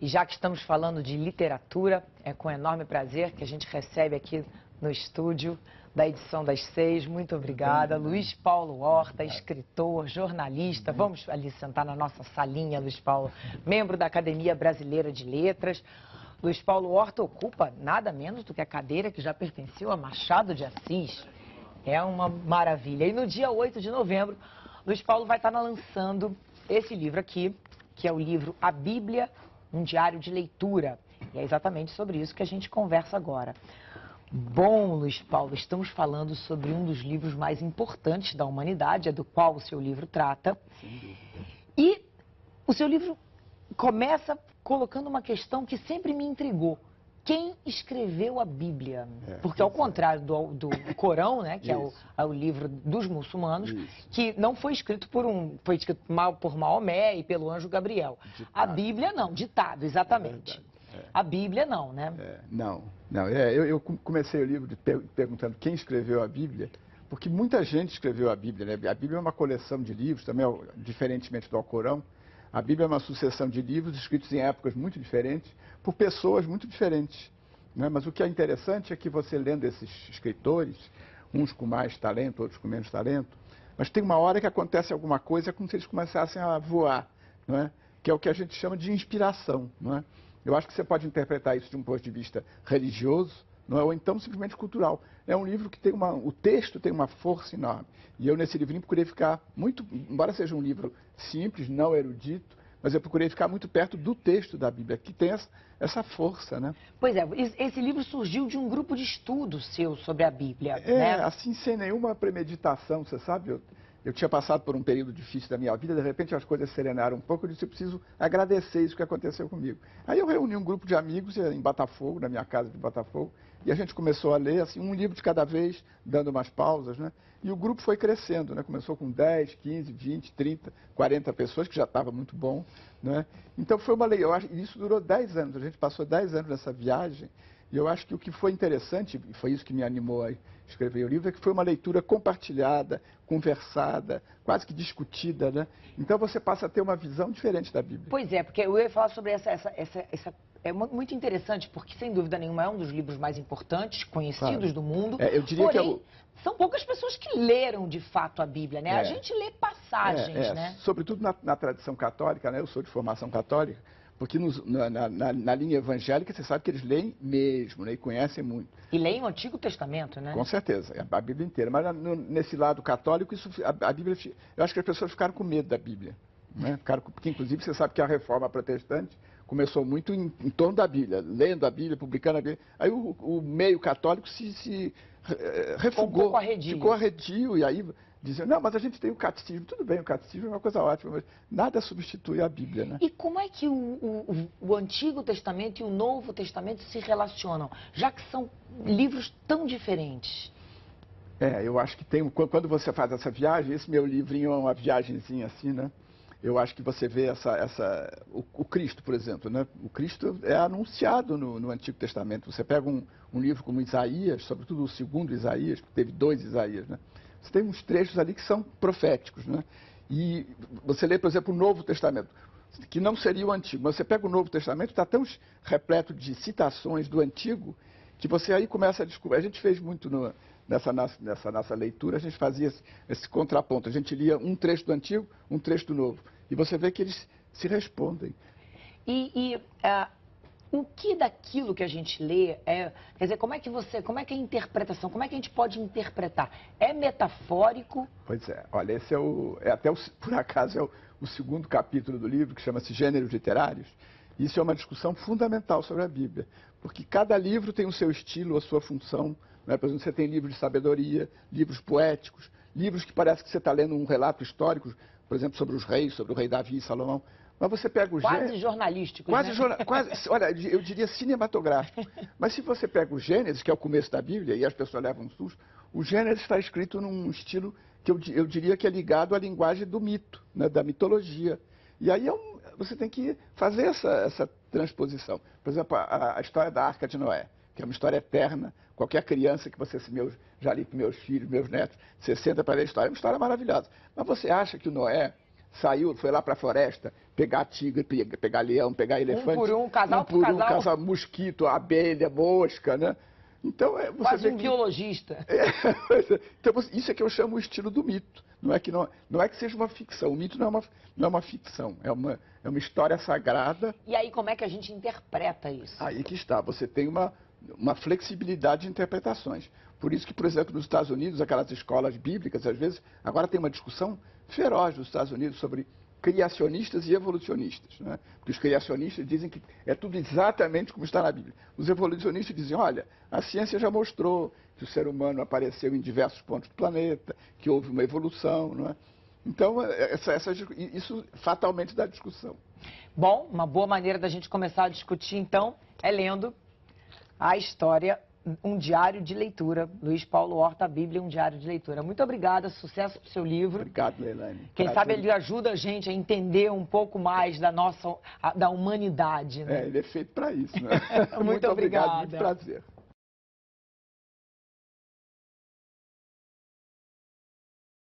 E já que estamos falando de literatura, é com enorme prazer que a gente recebe aqui no estúdio da edição das 6. Muito obrigada. Luiz Paulo Horta, escritor, jornalista. Vamos ali sentar na nossa salinha, Luiz Paulo. Membro da Academia Brasileira de Letras. Luiz Paulo Horta ocupa nada menos do que a cadeira que já pertenceu a Machado de Assis. É uma maravilha. E no dia 8 de novembro, Luiz Paulo vai estar lançando esse livro aqui, que é o livro A Bíblia, um diário de leitura. E é exatamente sobre isso que a gente conversa agora. Bom, Luiz Paulo, estamos falando sobre um dos livros mais importantes da humanidade, é do qual o seu livro trata. E o seu livro começa colocando uma questão que sempre me intrigou. Quem escreveu a Bíblia? Porque ao contrário do Corão, né, que é o livro dos muçulmanos, que não foi escrito foi escrito por Maomé e pelo anjo Gabriel. Ditado. A Bíblia não, ditado, exatamente. A Bíblia não, né? Não. Eu comecei o livro perguntando quem escreveu a Bíblia, porque muita gente escreveu a Bíblia, né? A Bíblia é uma coleção de livros, também, diferentemente do Alcorão. A Bíblia é uma sucessão de livros escritos em épocas muito diferentes, por pessoas muito diferentes, né? Mas o que é interessante é que você lendo esses escritores, uns com mais talento, outros com menos talento, mas tem uma hora que acontece alguma coisa como se eles começassem a voar, não é? Que é o que a gente chama de inspiração, não é? Eu acho que você pode interpretar isso de um ponto de vista religioso, não é? Ou então simplesmente cultural. É um livro que tem o texto tem uma força enorme. E eu nesse livrinho procurei ficar muito, embora seja um livro simples, não erudito, mas eu procurei ficar muito perto do texto da Bíblia, que tem essa força, né? Pois é, esse livro surgiu de um grupo de estudo seu sobre a Bíblia, né? Assim, sem nenhuma premeditação, você sabe? Eu tinha passado por um período difícil da minha vida, de repente as coisas serenaram um pouco, eu disse, eu preciso agradecer isso que aconteceu comigo. Aí eu reuni um grupo de amigos em Botafogo, na minha casa de Botafogo, e a gente começou a ler, assim, um livro de cada vez, dando umas pausas, né? E o grupo foi crescendo, né? Começou com 10, 15, 20, 30, 40 pessoas, que já estava muito bom, né? Então foi uma leitura, e isso durou 10 anos, a gente passou 10 anos nessa viagem, e eu acho que o que foi interessante, e foi isso que me animou a escrever o livro, é que foi uma leitura compartilhada, conversada, quase que discutida, né? Então você passa a ter uma visão diferente da Bíblia. Pois é, porque eu ia falar sobre essa é muito interessante, porque sem dúvida nenhuma é um dos livros mais importantes, conhecidos do mundo. Eu diria porém, são poucas pessoas que leram de fato a Bíblia, né? A gente lê passagens, né? Sobretudo na tradição católica, né? Eu sou de formação católica, porque na linha evangélica você sabe que eles leem mesmo, né? E conhecem muito. E leem o Antigo Testamento, né? Com certeza, a Bíblia inteira. Mas nesse lado católico, a Bíblia, eu acho que as pessoas ficaram com medo da Bíblia, né? Porque inclusive você sabe que a reforma protestante começou muito em torno da Bíblia, lendo a Bíblia, publicando a Bíblia. Aí o meio católico se refugou, ficou arredio, e aí diziam, não, mas a gente tem o catecismo. Tudo bem, o catecismo é uma coisa ótima, mas nada substitui a Bíblia, né? E como é que o Antigo Testamento e o Novo Testamento se relacionam, já que são livros tão diferentes? Eu acho que quando você faz essa viagem, esse meu livrinho é uma viagenzinha assim, né? Eu acho que você vê o Cristo, por exemplo, né? O Cristo é anunciado no Antigo Testamento. Você pega um livro como Isaías, sobretudo o segundo Isaías, porque teve 2 Isaías, né? Você tem uns trechos ali que são proféticos, né? E você lê, por exemplo, o Novo Testamento, que não seria o Antigo, mas você pega o Novo Testamento, está tão repleto de citações do Antigo, que você aí começa a descobrir. A gente fez muito nessa nossa leitura, a gente fazia esse contraponto. A gente lia um trecho do Antigo, um trecho do Novo. E você vê que eles se respondem. O que daquilo que a gente lê quer dizer, como é que a interpretação, como é que a gente pode interpretar? É metafórico? Pois é, olha, esse por acaso, é o segundo capítulo do livro, que chama-se Gêneros Literários. Isso é uma discussão fundamental sobre a Bíblia, porque cada livro tem o seu estilo, a sua função, né? Por exemplo, você tem livros de sabedoria, livros poéticos, livros que parece que você está lendo um relato histórico, por exemplo, sobre os reis, sobre o rei Davi e Salomão. Mas você pega o Quase jornalístico, né? Quase, olha, eu diria cinematográfico. Mas se você pega o Gênesis, que é o começo da Bíblia, e as pessoas levam um susto, o Gênesis está escrito num estilo que eu diria que é ligado à linguagem do mito, né? Da mitologia. E aí você tem que fazer essa transposição. Por exemplo, a história da Arca de Noé, que é uma história eterna. Qualquer criança que já li para meus filhos, meus netos, você senta para ler a história, é uma história maravilhosa. Mas você acha que o Noé saiu, foi lá para a floresta, pegar tigre, pegar leão, pegar elefante. Um por um, casal por casal. Mosquito, abelha, mosca, né? Então, você quase um biologista. Então, isso é que eu chamo o estilo do mito. Não é que seja uma ficção. O mito não é uma ficção, é uma história sagrada. E aí, como é que a gente interpreta isso? Aí que está, você tem uma flexibilidade de interpretações. Por isso que, por exemplo, nos Estados Unidos, aquelas escolas bíblicas, às vezes, agora tem uma discussão feroz nos Estados Unidos sobre criacionistas e evolucionistas, né? Porque os criacionistas dizem que é tudo exatamente como está na Bíblia. Os evolucionistas dizem, olha, a ciência já mostrou que o ser humano apareceu em diversos pontos do planeta, que houve uma evolução, não é? Então, isso fatalmente dá discussão. Bom, uma boa maneira da gente começar a discutir, então, é lendo a história, um diário de leitura. Luiz Paulo Horta, a Bíblia, um diário de leitura. Muito obrigada, sucesso para o seu livro. Obrigado, Leilane. Quem sabe ele ajuda a gente a entender um pouco mais da humanidade, né? Ele é feito para isso, né? Muito obrigada. Muito prazer.